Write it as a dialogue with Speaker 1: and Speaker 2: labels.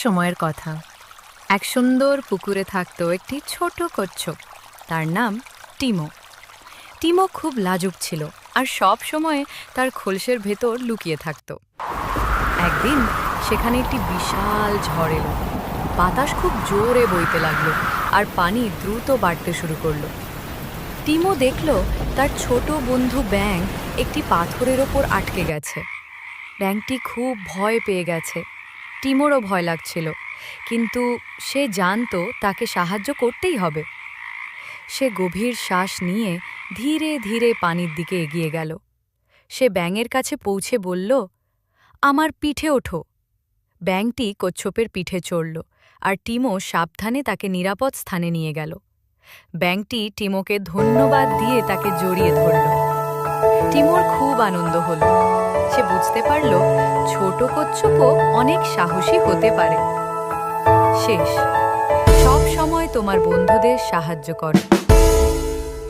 Speaker 1: সময়ের কথা। এক সুন্দর পুকুরে থাকতো একটি ছোট কচ্ছপ। তার নাম টিমো। টিমো খুব লাজুক ছিল আর সব সময় তার খোলসের ভেতর লুকিয়ে থাকত। একদিন সেখানে একটি বিশাল ঝড় এলো। বাতাস খুব জোরে বইতে লাগলো আর পানি দ্রুত বাড়তে শুরু করলো। টিমো দেখল তার ছোট বন্ধু ব্যাঙ একটি পাথরের ওপর আটকে গেছে। ব্যাঙটি খুব ভয় পেয়ে গেছে। টিমোরও ভয় লাগছিল, কিন্তু সে জানতো তাকে সাহায্য করতেই হবে। সে গভীর শ্বাস নিয়ে ধীরে ধীরে পানির দিকে এগিয়ে গেল। সে ব্যাঙের কাছে পৌঁছে বলল, আমার পিঠে ওঠো। ব্যাঙটি কচ্ছপের পিঠে চড়ল আর টিমো সাবধানে তাকে নিরাপদ স্থানে নিয়ে গেল। ব্যাঙটি টিমোকে ধন্যবাদ দিয়ে তাকে জড়িয়ে ধরল। টিমোর খুব আনন্দ হল। সে বুঝতে পারল ছোট কচ্ছপও অনেক সাহসী হতে পারে। শেষ। সব সময় তোমার বন্ধুদের সাহায্য করো।